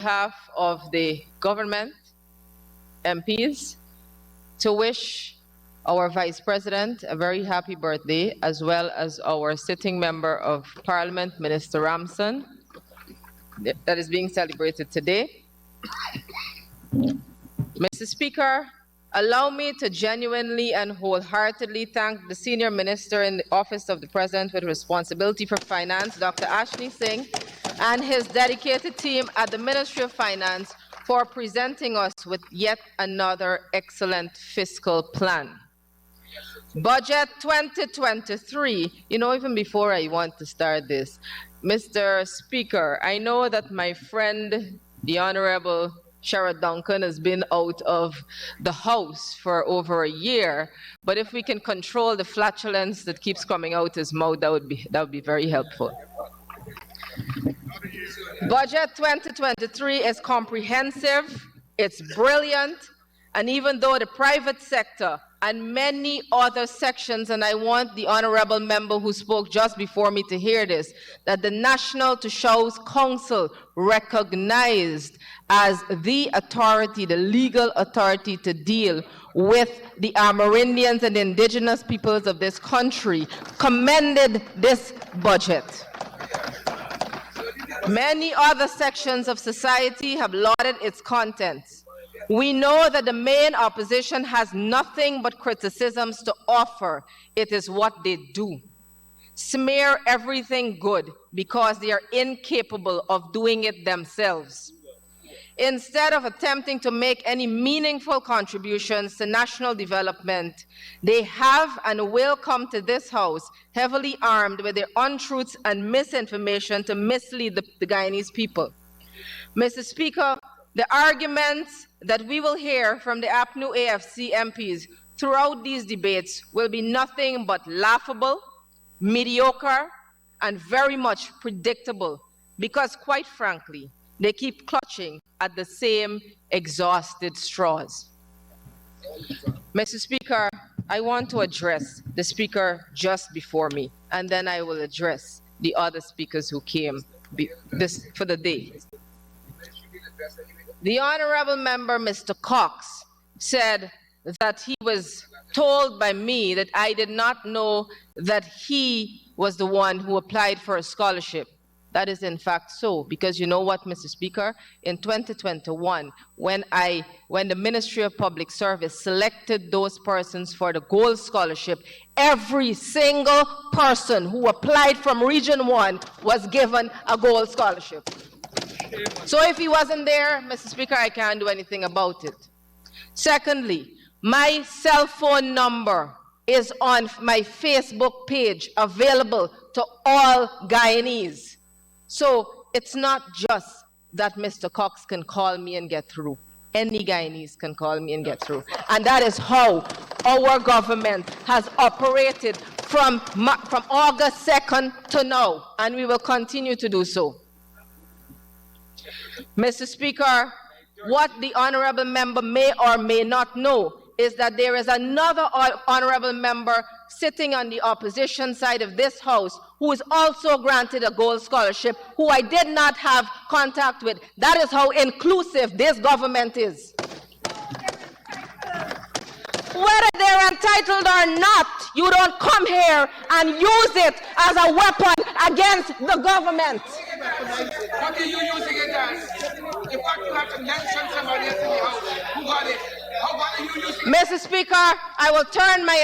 behalf of the government, MPs, to wish our Vice President a very happy birthday, as well as our sitting member of Parliament, Minister Ramson, that is being celebrated today. Mr. Speaker, allow me to genuinely and wholeheartedly thank the Senior Minister in the Office of the President with responsibility for finance, Dr. Ashley Singh, and his dedicated team at the Ministry of Finance for presenting us with yet another excellent fiscal plan. Budget 2023, even before I want to start this, Mr. Speaker, I know that my friend, the Honorable Sherrod Duncan, has been out of the House for over a year, but if we can control the flatulence that keeps coming out his mouth, that would be very helpful. Budget 2023 is comprehensive, it's brilliant, and even though the private sector and many other sections, and I want the honorable member who spoke just before me to hear this, that the National Shows Council recognized as the authority, the legal authority to deal with the Amerindians and indigenous peoples of this country, commended this budget. Many other sections of society have lauded its contents. We know that the main opposition has nothing but criticisms to offer. It is what they do. Smear everything good because they are incapable of doing it themselves. Instead of attempting to make any meaningful contributions to national development, they have and will come to this House heavily armed with their untruths and misinformation to mislead the Guyanese people. Mr. Speaker, the arguments that we will hear from the APNU AFC MPs throughout these debates will be nothing but laughable, mediocre, and very much predictable because, quite frankly, they keep clutching at the same exhausted straws. Mr. Speaker, I want to address the speaker just before me, and then I will address the other speakers who came for the day. The honorable member, Mr. Cox, said that he was told by me that I did not know that he was the one who applied for a scholarship. That is in fact so, because you know what, Mr. Speaker, in 2021, when the Ministry of Public Service selected those persons for the Gold Scholarship, every single person who applied from Region 1 was given a Gold Scholarship. So if he wasn't there, Mr. Speaker, I can't do anything about it. Secondly, my cell phone number is on my Facebook page, available to all Guyanese. So it's not just that Mr. Cox can call me and get through. Any Guyanese can call me and get through. And that is how our government has operated from August 2nd to now, and we will continue to do so. Mr. Speaker, what the honorable member may or may not know is that there is another honorable member sitting on the opposition side of this House who is also granted a Gold Scholarship, who I did not have contact with. That is how inclusive this government is. Whether they're entitled or not, you don't come here and use it as a weapon against the government. What are you using it as? In fact, you have to mention somebody else in the House who got it. What are you using it? Mr. Speaker, I will turn my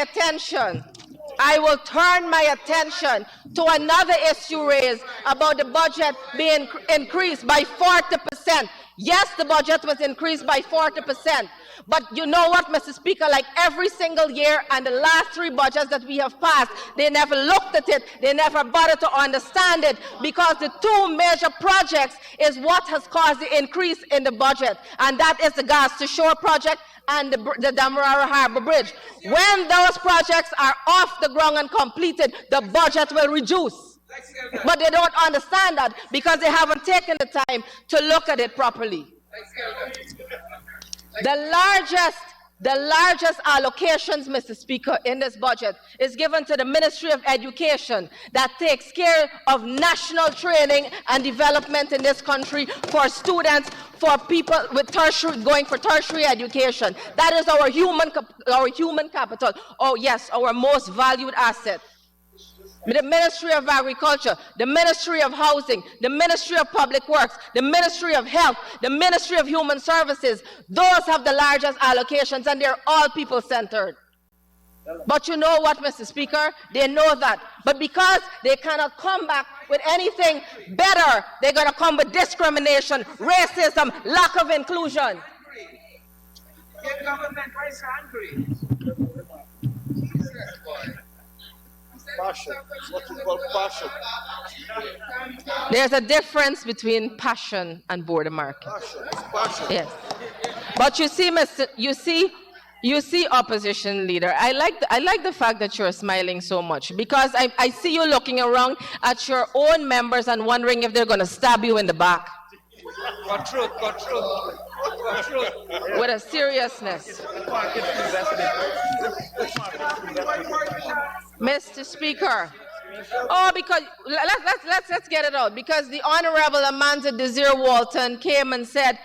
attention to another issue raised about the budget being increased by 40%. Yes, the budget was increased by 40%. But you know what, Mr. Speaker, like every single year and the last 3 budgets that we have passed, they never looked at it, they never bothered to understand it, because the 2 major projects is what has caused the increase in the budget, and that is the Gas to Shore project and the Damarara Harbor Bridge. When those projects are off the ground and completed, the budget will reduce. But they don't understand that because they haven't taken the time to look at it properly. The The largest allocations, Mr. Speaker, in this budget is given to the Ministry of Education that takes care of national training and development in this country for students, for people with tertiary, going for tertiary education. That is our human capital. Oh yes, our most valued asset. The Ministry of Agriculture, the Ministry of Housing, the Ministry of Public Works, the Ministry of Health, the Ministry of Human Services, those have the largest allocations and they're all people-centered. But you know what, Mr. Speaker? They know that. But because they cannot come back with anything better, they're going to come with discrimination, racism, lack of inclusion. Get government rice hungry. Passion. What you call passion. There's a difference between passion and border market. Passion. Yes. But you see, you see, opposition leader, I like the fact that you're smiling so much because I see you looking around at your own members and wondering if they're going to stab you in the back. Got truth. With a seriousness. Mr. Speaker. Oh, because let's get it out. Because the Honorable Amanda Desir Walton came and said,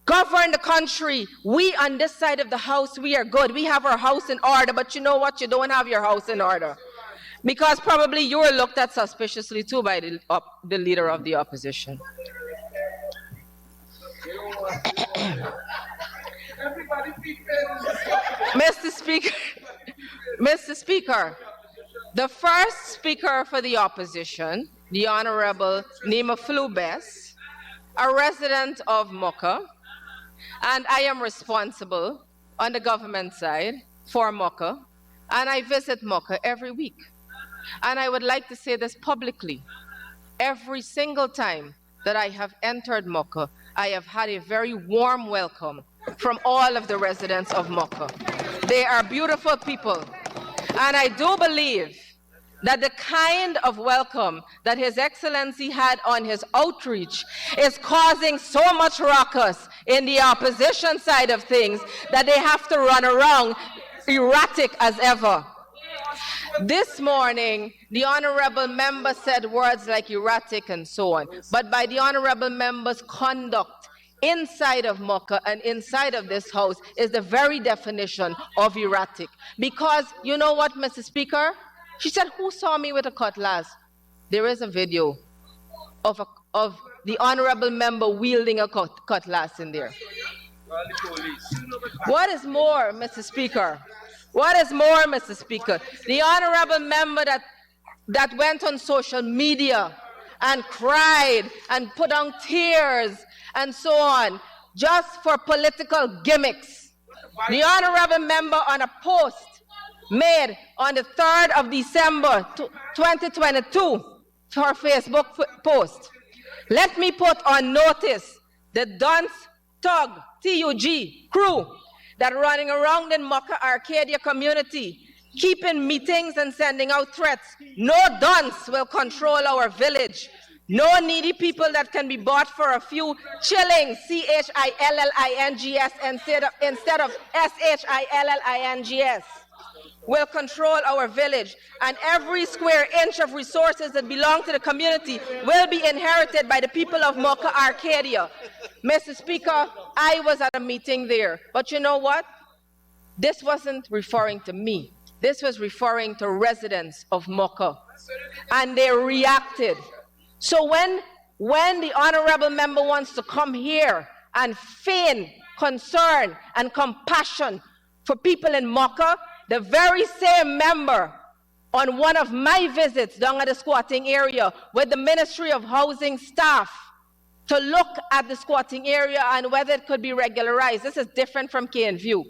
govern the country. We on this side of the house, we are good. We have our house in order. But you know what? You don't have your house in order. Because probably you were looked at suspiciously too by the leader of the opposition. Mr. Speaker, the first speaker for the opposition, the Honorable Nima Flubes, a resident of Mocha, and I am responsible on the government side for Mocha, and I visit Mocha every week. And I would like to say this publicly. Every single time that I have entered Mocha, I have had a very warm welcome from all of the residents of Mocha. They are beautiful people. And I do believe that the kind of welcome that His Excellency had on his outreach is causing so much ruckus in the opposition side of things that they have to run around erratic as ever. This morning, the honorable member said words like erratic and so on, but by the honorable member's conduct inside of Mocha and inside of this house is the very definition of erratic. Because you know what, Mr. Speaker? She said, who saw me with a cutlass? There is a video of the honorable member wielding a cutlass in there. What is more, Mr. Speaker? What is more, Mr. Speaker? The honorable member that went on social media and cried and put on tears and so on, just for political gimmicks. The honorable member on a post made on the 3rd of December 2022 for her Facebook post. Let me put on notice the dunce tug, T-U-G, crew that running around in Mocha Arcadia community, keeping meetings and sending out threats. No dunce will control our village. No needy people that can be bought for a few shillings, C-H-I-L-L-I-N-G-S, instead of S-H-I-L-L-I-N-G-S, will control our village. And every square inch of resources that belong to the community will be inherited by the people of Mocha Arcadia. Mr. Speaker, I was at a meeting there, but you know what? This wasn't referring to me. This was referring to residents of Mocha, and they reacted. So when the honorable member wants to come here and feign concern and compassion for people in Mocha, the very same member on one of my visits down at the squatting area with the Ministry of Housing staff to look at the squatting area and whether it could be regularized. This is different from KNView.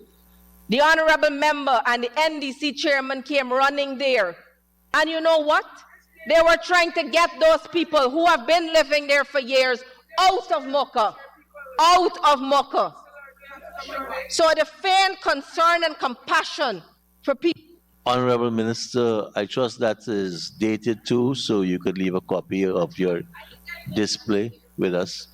The honorable member and the NDC chairman came running there. And you know what? They were trying to get those people who have been living there for years out of Mocha. Out of Mocha. So the feigned concern and compassion for people. Honorable Minister, I trust that is dated too, so you could leave a copy of your display with us.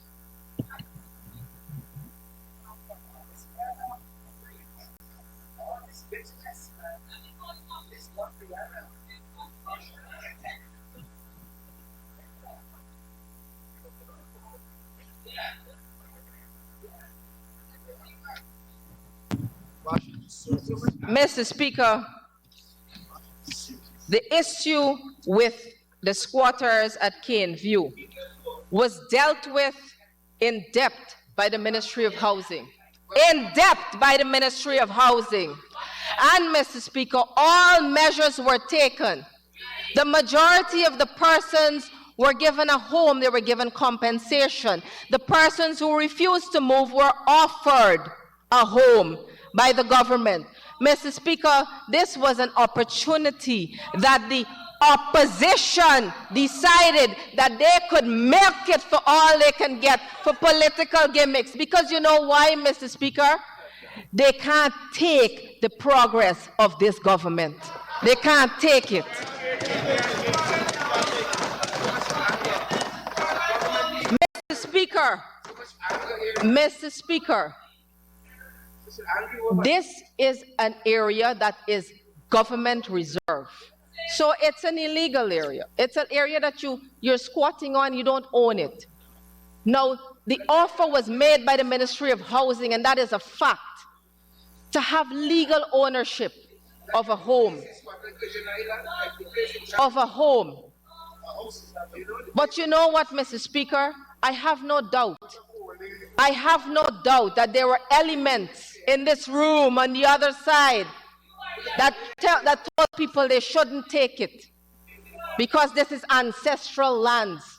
Mr. Speaker, the issue with the squatters at Cane View was dealt with in depth by the Ministry of Housing. In depth by the Ministry of Housing. And, Mr. Speaker, all measures were taken. The majority of the persons were given a home, they were given compensation. The persons who refused to move were offered a home by the government. Mr. Speaker, this was an opportunity that the opposition decided that they could milk it for all they can get for political gimmicks. Because you know why, Mr. Speaker? They can't take the progress of this government. They can't take it. Mr. Speaker, this is an area that is government reserve. So it's an illegal area. It's an area that you're squatting on, you don't own it. Now, the offer was made by the Ministry of Housing, and that is a fact, to have legal ownership of a home. But you know what, Mr. Speaker? I have no doubt that there were elements in this room on the other side that told people they shouldn't take it because this is ancestral lands.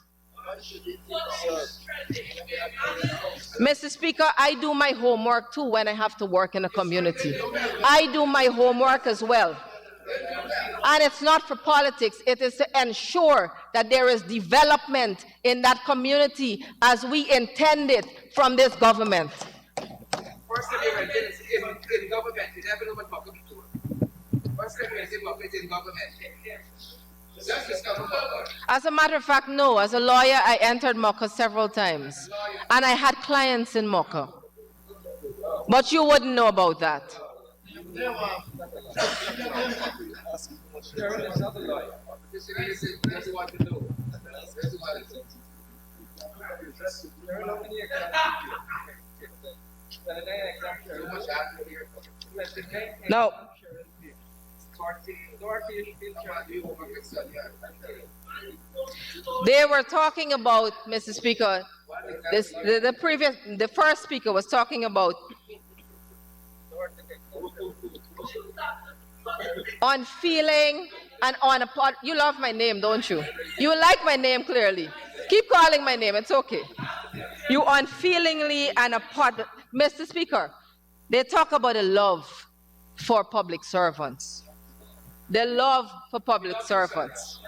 Mr. Speaker, I do my homework too when I have to work in a community. I do my homework as well. And it's not for politics, it is to ensure that there is development in that community as we intend it from this government. First time you in government, you never know what Maka before. First time you in government. As a matter of fact, no. As a lawyer, I entered Mocha several times. And I had clients in Mocha. But you wouldn't know about that. No. They were talking about, Mr. Speaker, the first speaker was talking about on feeling and on a part. You love my name, don't you? You like my name clearly. Keep calling my name, it's okay. You unfeelingly and a part. Mr. Speaker, they talk about a love for public servants. The love for public servants.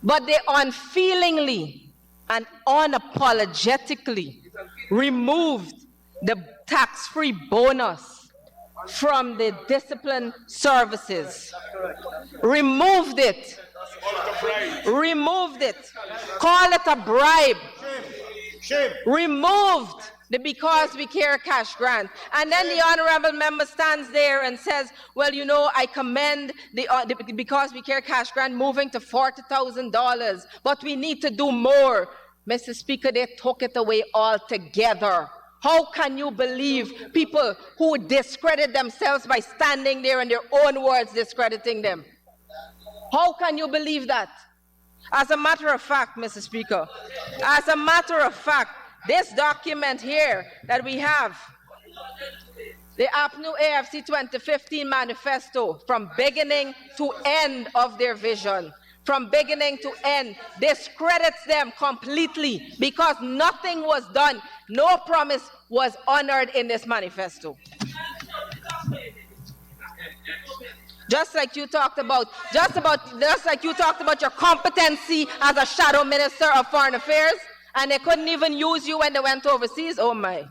But they unfeelingly and unapologetically removed the tax-free bonus from the discipline services. Removed it. Removed it. Call it a bribe. Removed the Because We Care cash grant. And then the honorable member stands there and says, well, you know, I commend the Because We Care cash grant moving to $40,000, but we need to do more. Mr. Speaker, they took it away altogether. How can you believe people who discredit themselves by standing there in their own words discrediting them? How can you believe that? As a matter of fact, Mr. Speaker, as a matter of fact, this document here that we have, the APNU AFC 2015 manifesto, from beginning to end of their vision, from beginning to end, discredits them completely because nothing was done, no promise was honored in this manifesto. Just like you talked about, just like you talked about your competency as a shadow minister of foreign affairs, and they couldn't even use you when they went overseas. Oh my.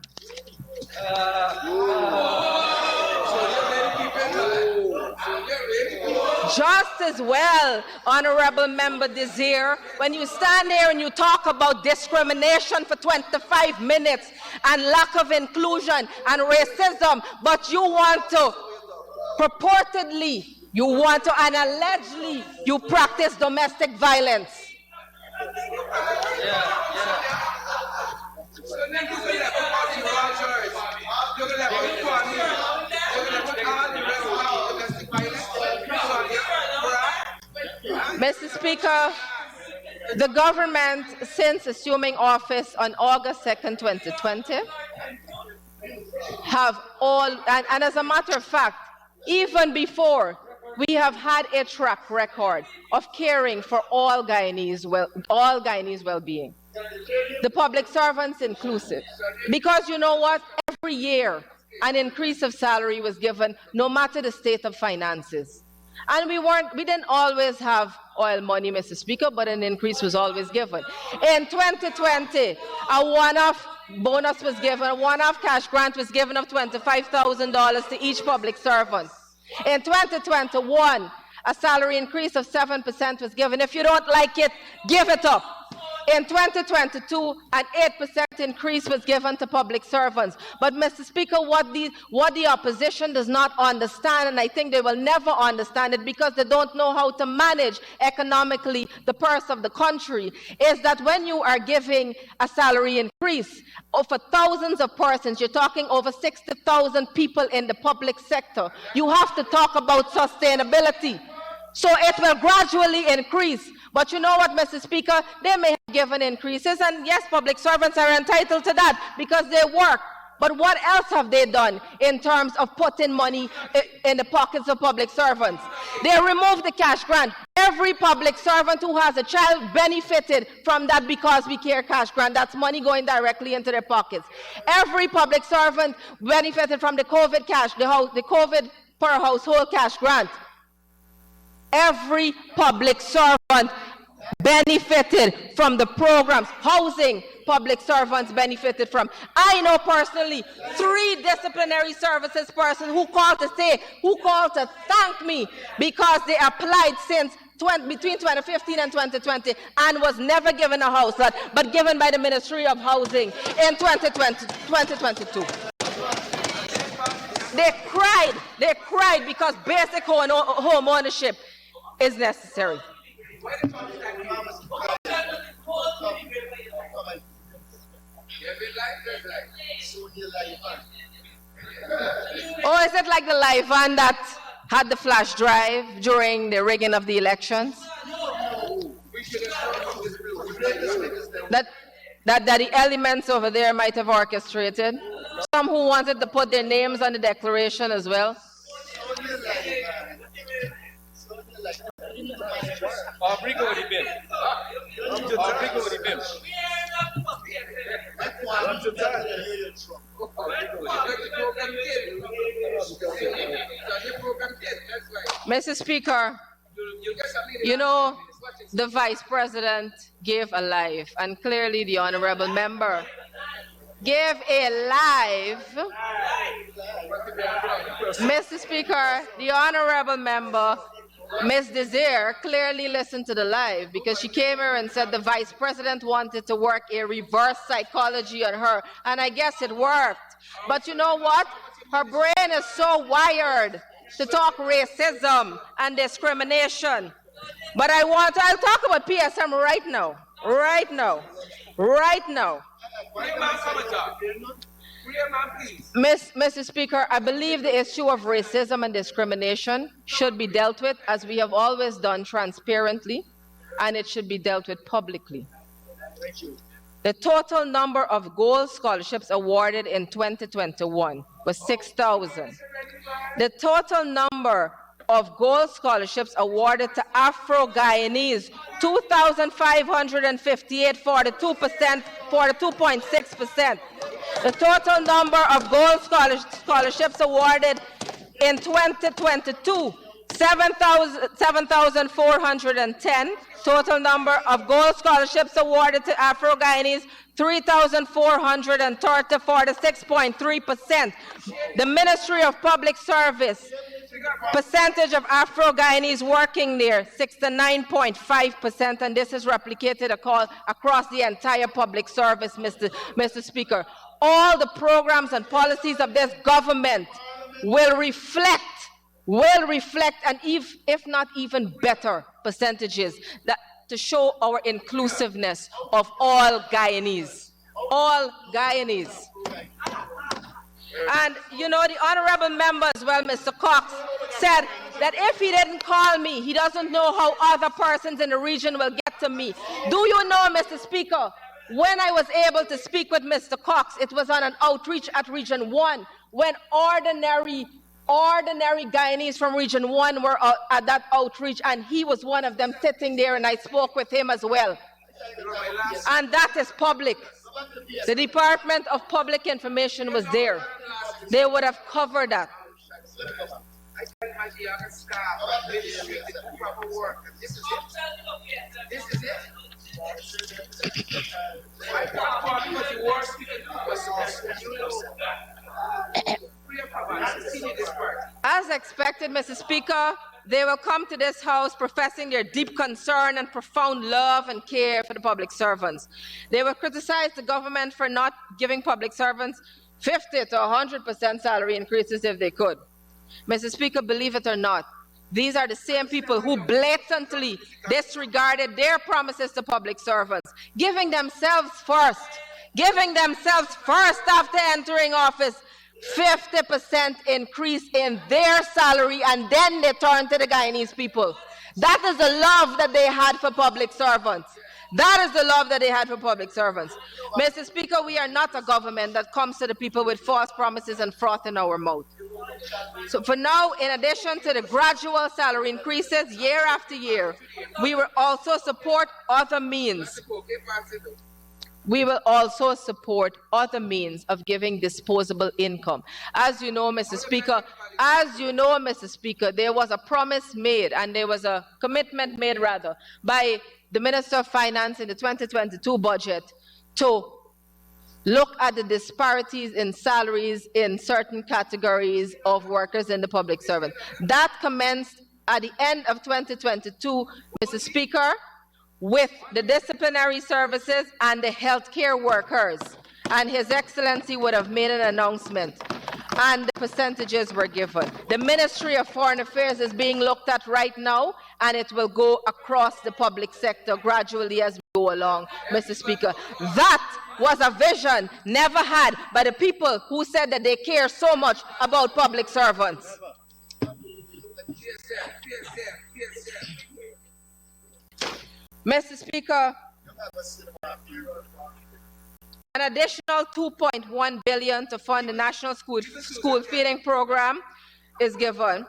Just as well, Honorable Member Desir, when you stand there and you talk about discrimination for 25 minutes and lack of inclusion and racism, but you want to purportedly, you want to and allegedly, you practice domestic violence. Speaker, the government, since assuming office on August 2nd, 2020, have all, and as a matter of fact, even before, we have had a track record of caring for all Guyanese well-being, the public servants inclusive. Because you know what? Every year, an increase of salary was given, no matter the state of finances. And we didn't always have oil money, Mr. Speaker, but an increase was always given. In 2020, a one-off bonus was given, a one-off cash grant was given of $25,000 to each public servant. In 2021, a salary increase of 7% was given. If you don't like it, give it up. In 2022, an 8% increase was given to public servants. But, Mr. Speaker, what the opposition does not understand, and I think they will never understand it because they don't know how to manage economically the purse of the country, is that when you are giving a salary increase for thousands of persons, you're talking over 60,000 people in the public sector, you have to talk about sustainability. So it will gradually increase. But you know what, Mr. Speaker? They may have given increases, and yes, public servants are entitled to that because they work. But what else have they done in terms of putting money in the pockets of public servants? They removed the cash grant. Every public servant who has a child benefited from that Because We Care cash grant. That's money going directly into their pockets. Every public servant benefited from the COVID cash, the COVID per household cash grant. Every public servant benefited from the programs. Housing, public servants benefited from. I know personally 3 disciplinary services persons who called to thank me because they applied since between 2015 and 2020 and was never given a house, but given by the Ministry of Housing in 2022. They cried because basic home ownership is necessary. Oh, is it like the live van that had the flash drive during the rigging of the elections? That the elements over there might have orchestrated? Some who wanted to put their names on the declaration as well? Mr. Speaker, you know, the Vice President gave a live, and clearly the honorable member gave a live. Mr. Speaker, the honorable member, Ms. Desir, clearly listened to the live because she came here and said the Vice President wanted to work a reverse psychology on her, and I guess it worked. But you know what? Her brain is so wired to talk racism and discrimination. But I'll talk about PSM right now. Mr. Speaker, I believe the issue of racism and discrimination should be dealt with, as we have always done, transparently, and it should be dealt with publicly. Thank you. The total number of gold scholarships awarded in 2021 was 6,000. The total number of gold scholarships awarded to Afro-Guyanese, 2,558, 42.6%. The total number of gold scholarships awarded in 2022, 7,410. Total number of gold scholarships awarded to Afro-Guyanese, 3,430, 46.3%. The Ministry of Public Service, percentage of Afro-Guyanese working there, 69.5%, and this is replicated across the entire public service, Mr. Speaker. All the programs and policies of this government will reflect, and if not even better percentages, that to show our inclusiveness of all Guyanese. All Guyanese. And you know, the honorable member as well, Mr. Cox, said that if he didn't call me, he doesn't know how other persons in the region will get to me. Do you know, Mr. Speaker, when I was able to speak with Mr. Cox, it was on an outreach at Region 1, when ordinary Guyanese from Region 1 were at that outreach, and he was one of them sitting there, and I spoke with him as well. And that is public. The Department of Public Information was there. They would have covered that. As expected, Mr. Speaker, they will come to this House professing their deep concern and profound love and care for the public servants. They will criticize the government for not giving public servants 50 to 100% salary increases if they could. Mr. Speaker, believe it or not, these are the same people who blatantly disregarded their promises to public servants, giving themselves first after entering office, 50% increase in their salary, and then they turn to the Guyanese people. That is the love that they had for public servants. That is the love that they had for public servants. Mr. Speaker, we are not a government that comes to the people with false promises and froth in our mouth. So for now, in addition to the gradual salary increases year after year, we will also support other means. We will also support other means of giving disposable income. As you know, Mr. Speaker, there was a promise made, and there was a commitment made, rather, by the Minister of Finance in the 2022 budget to look at the disparities in salaries in certain categories of workers in the public service. That commenced at the end of 2022, Mr. Speaker, with the disciplinary services and the healthcare workers. And His Excellency would have made an announcement, and the percentages were given. The Ministry of Foreign Affairs is being looked at right now, and it will go across the public sector gradually as we go along, Mr. Speaker. That was a vision never had by the people who said that they care so much about public servants. Mr. Speaker, an additional $2.1 billion to fund the National School Feeding Program is given.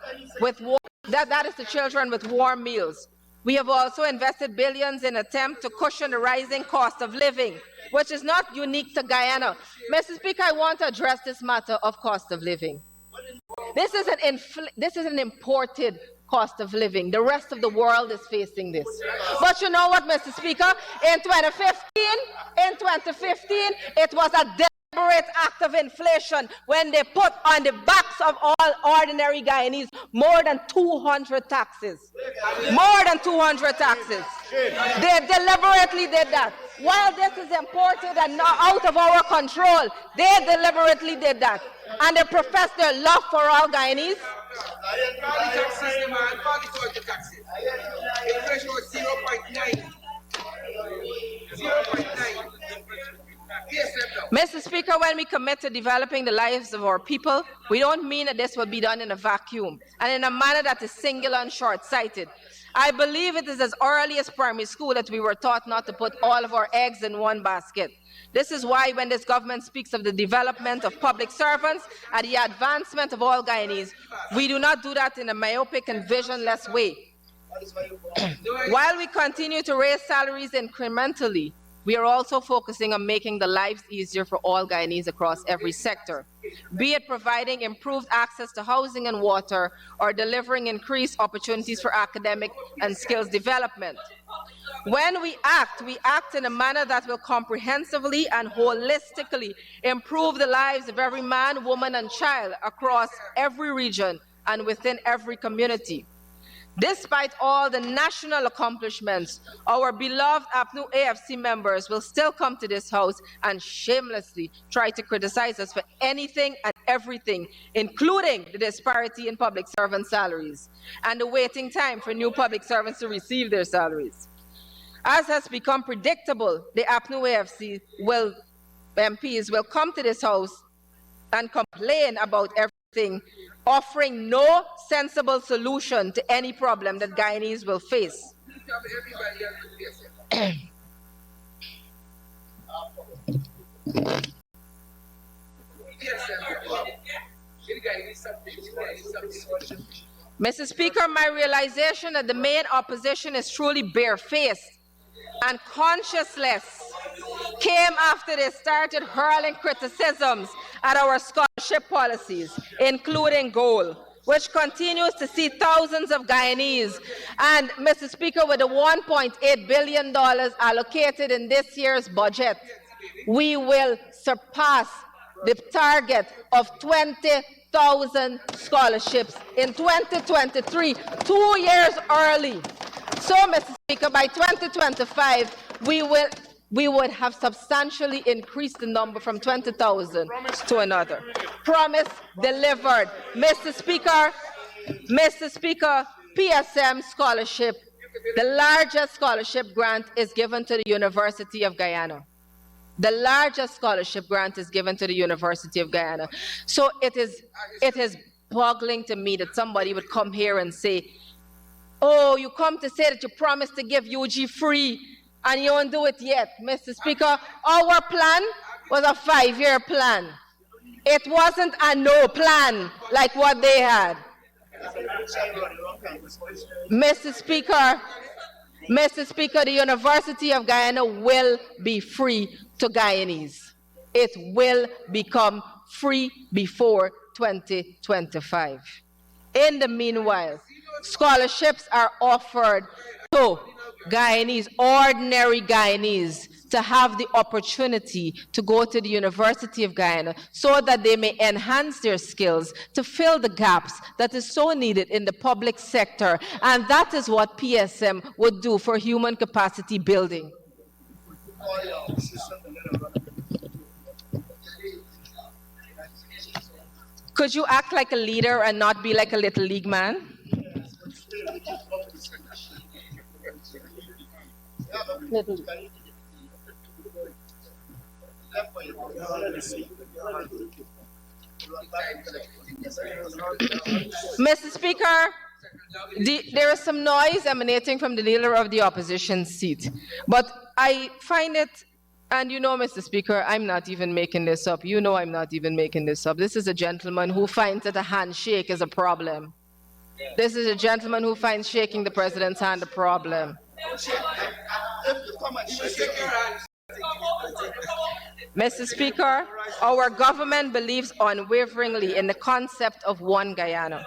That is the children with warm meals. We have also invested billions in an attempt to cushion the rising cost of living, which is not unique to Guyana. Mr. Speaker, I want to address this matter of cost of living. This is an imported cost of living. The rest of the world is facing this. But you know what, Mr. Speaker? In 2015, it was a deliberate act of inflation when they put on the backs of all ordinary Guyanese more than 200 taxes. More than 200 taxes. They deliberately did that. While this is imported and not out of our control, they deliberately did that. And they profess their love for all Guyanese. Inflation was 0.9. Mr. Speaker, when we commit to developing the lives of our people, we don't mean that this will be done in a vacuum and in a manner that is singular and short-sighted. I believe it is as early as primary school that we were taught not to put all of our eggs in one basket. This is why when this government speaks of the development of public servants and the advancement of all Guyanese, we do not do that in a myopic and visionless way. While we continue to raise salaries incrementally, we are also focusing on making the lives easier for all Guyanese across every sector, be it providing improved access to housing and water or delivering increased opportunities for academic and skills development. When we act in a manner that will comprehensively and holistically improve the lives of every man, woman, and child across every region and within every community. Despite all the national accomplishments, our beloved APNU AFC members will still come to this House and shamelessly try to criticize us for anything and everything, including the disparity in public servant salaries and the waiting time for new public servants to receive their salaries. As has become predictable, the APNU AFC MPs will come to this House and complain about everything offering no sensible solution to any problem that Guyanese will face. Mr. Speaker, my realization that the main opposition is truly barefaced and conscienceless came after they started hurling criticisms at our scholarship policies, including gold, which continues to see thousands of Guyanese. And, Mr. Speaker, with the $1.8 billion allocated in this year's budget, we will surpass the target of 20,000 scholarships in 2023, 2 years early. So, Mr. Speaker, by 2025, we would have substantially increased the number from 20,000 to another. Promise delivered. Mr. Speaker, PSM scholarship, the largest scholarship grant is given to the University of Guyana. The largest scholarship grant is given to the University of Guyana. So it is boggling to me that somebody would come here and say, oh, you come to say that you promised to give UG free and you won't do it yet. Mr. Speaker, our plan was a 5-year plan. It wasn't a no plan like what they had. Mr. Speaker, the University of Guyana will be free to Guyanese. It will become free before 2025. In the meanwhile, scholarships are offered to Guyanese, ordinary Guyanese, to have the opportunity to go to the University of Guyana so that they may enhance their skills to fill the gaps that is so needed in the public sector. And that is what PSM would do for human capacity building. Could you act like a leader and not be like a little league man? Mr. Speaker, there is some noise emanating from the leader of the opposition seat, but I find it, and you know, Mr. Speaker, I'm not even making this up. You know I'm not even making this up. This is a gentleman who finds that a handshake is a problem. This is a gentleman who finds shaking the president's hand a problem. Mr. Speaker, our government believes unwaveringly in the concept of one Guyana.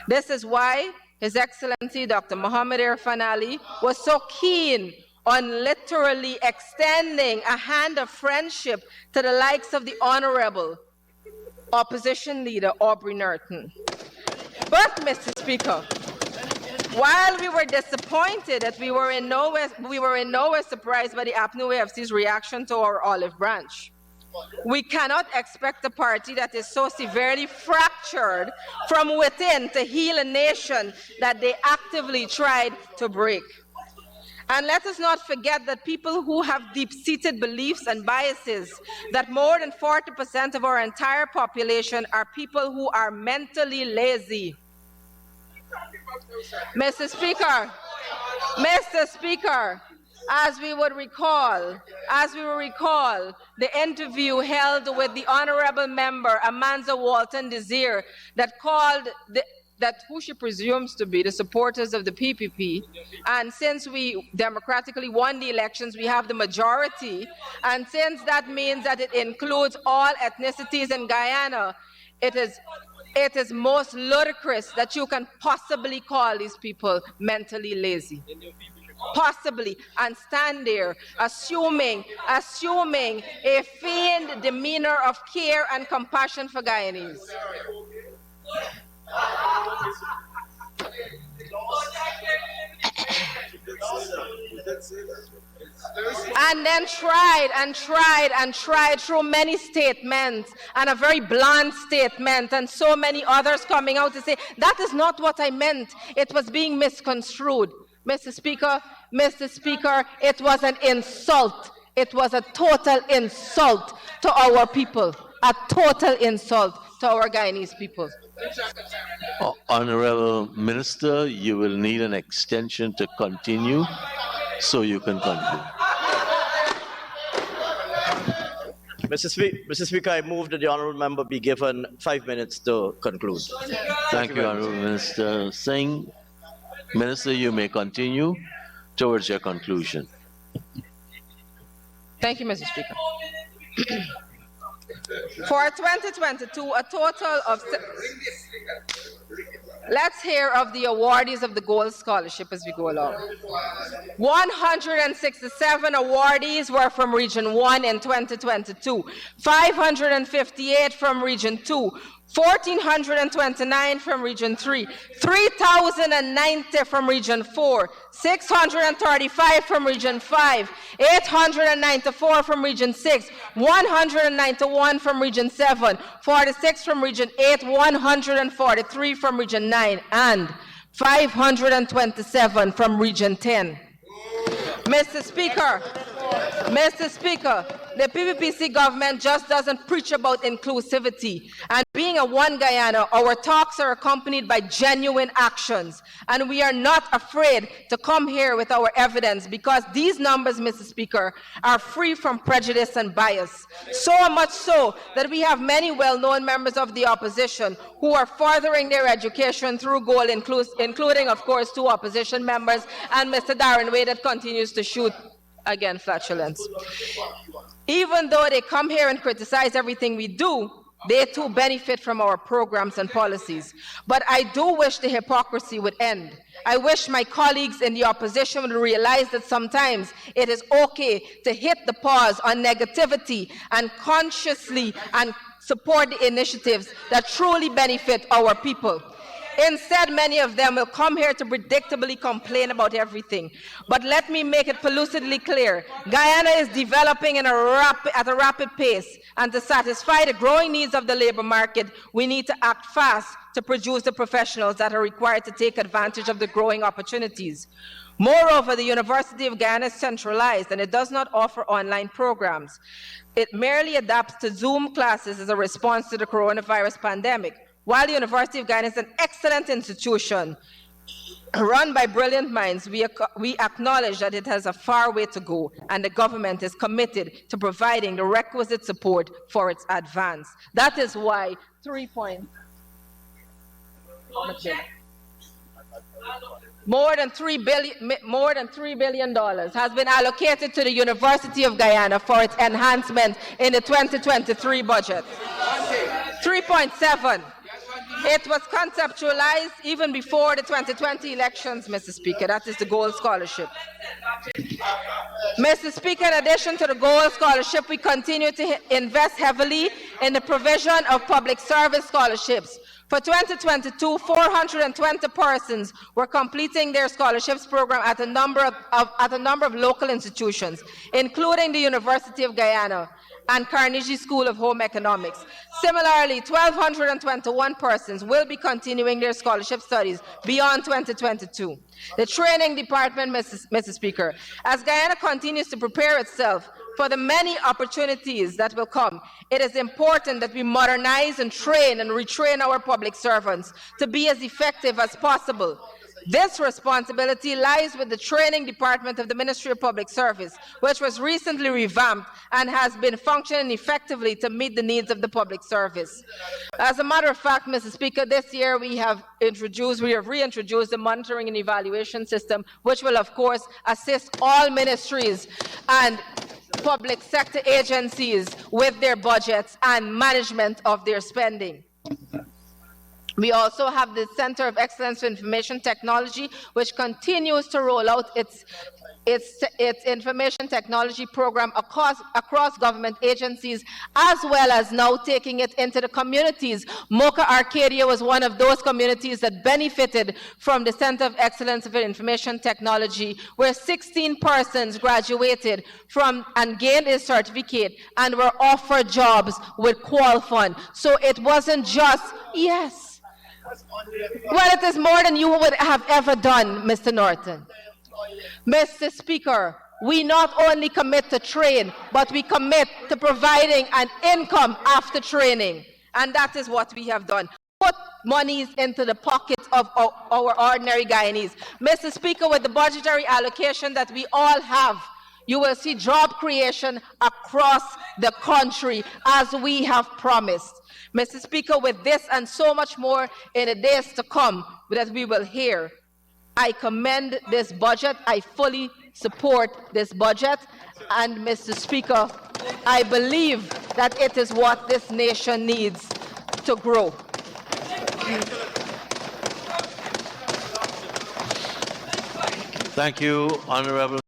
This is why His Excellency Dr. Mohamed Irfan Ali was so keen on literally extending a hand of friendship to the likes of the Honorable Opposition Leader Aubrey Norton. But, Mr. Speaker, while we were disappointed that we were in no way surprised by the APNU AFC's reaction to our olive branch, we cannot expect a party that is so severely fractured from within to heal a nation that they actively tried to break. And let us not forget that people who have deep-seated beliefs and biases, that more than 40% of our entire population are people who are mentally lazy. Mr. Speaker, as we will recall, the interview held with the honorable member Amanza Walton Desir that called who she presumes to be the supporters of the PPP, and since we democratically won the elections, we have the majority, and since that means that it includes all ethnicities in Guyana, it is most ludicrous that you can possibly call these people mentally lazy. Possibly, and stand there assuming a feigned demeanor of care and compassion for Guyanese. And then tried through many statements, and a very blunt statement, and so many others coming out to say, that is not what I meant. It was being misconstrued. Mr. Speaker, it was an insult. It was a total insult to our people. a total insult to our Guyanese people. Honorable Minister, you will need an extension to continue, so you can conclude. Mr. Speaker, I move that the honourable member be given 5 minutes to conclude. Thank you, Honorable Minister Singh. Minister, you may continue towards your conclusion. Thank you, Mr. Speaker. For 2022, a total of... Let's hear of the awardees of the Gold Scholarship as we go along. 167 awardees were from Region 1 in 2022, 558 from Region 2, 1,429 from Region 3, 3,090 from Region 4, 635 from Region 5, 894 from Region 6, 191 from Region 7, 46 from Region 8, 143 from Region 9, and 527 from Region 10. Mr. Speaker, the PPPC government just doesn't preach about inclusivity. And being a One Guyana, our talks are accompanied by genuine actions. And we are not afraid to come here with our evidence because these numbers, Mr. Speaker, are free from prejudice and bias. So much so that we have many well-known members of the opposition who are furthering their education through GOAL, including, of course, 2 opposition members and Mr. Darren Wade that continues to shoot, again, flatulence. Even though they come here and criticize everything we do, they too benefit from our programs and policies. But I do wish the hypocrisy would end. I wish my colleagues in the opposition would realize that sometimes it is okay to hit the pause on negativity and consciously and support the initiatives that truly benefit our people. Instead, many of them will come here to predictably complain about everything. But let me make it lucidly clear. Guyana is developing at a rapid pace, and to satisfy the growing needs of the labor market, we need to act fast to produce the professionals that are required to take advantage of the growing opportunities. Moreover, the University of Guyana is centralized, and it does not offer online programs. It merely adapts to Zoom classes as a response to the coronavirus pandemic. While the University of Guyana is an excellent institution run by brilliant minds, we acknowledge that it has a far way to go, and the government is committed to providing the requisite support for its advance. That is why more than $3 billion has been allocated to the University of Guyana for its enhancement in the 2023 budget. 3.7. It was conceptualized even before the 2020 elections, Mr. Speaker. That is the Gold Scholarship. Mr. Speaker, in addition to the Gold Scholarship, we continue to invest heavily in the provision of public service scholarships. For 2022, 420 persons were completing their scholarships program at a number of local institutions, including the University of Guyana and Carnegie School of Home Economics. Similarly, 1,221 persons will be continuing their scholarship studies beyond 2022. The training department, Mr. Speaker, as Guyana continues to prepare itself for the many opportunities that will come, it is important that we modernize and train and retrain our public servants to be as effective as possible. This responsibility lies with the training department of the Ministry of Public Service, which was recently revamped and has been functioning effectively to meet the needs of the public service. As a matter of fact, Mr. Speaker, this year we have reintroduced the monitoring and evaluation system, which will, of course, assist all ministries and public sector agencies with their budgets and management of their spending. We also have the Center of Excellence for Information Technology, which continues to roll out its information technology program across government agencies, as well as now taking it into the communities. Mocha Arcadia was one of those communities that benefited from the Center of Excellence for Information Technology, where 16 persons graduated from and gained a certificate and were offered jobs with Qual Fund. So it wasn't just, yes. Well, it is more than you would have ever done, Mr. Norton. Mr. Speaker, we not only commit to train, but we commit to providing an income after training. And that is what we have done. Put monies into the pockets of our ordinary Guyanese. Mr. Speaker, with the budgetary allocation that we all have, you will see job creation across the country as we have promised. Mr. Speaker, with this and so much more in the days to come that we will hear, I commend this budget. I fully support this budget. And Mr. Speaker, I believe that it is what this nation needs to grow. Thank you, Honorable.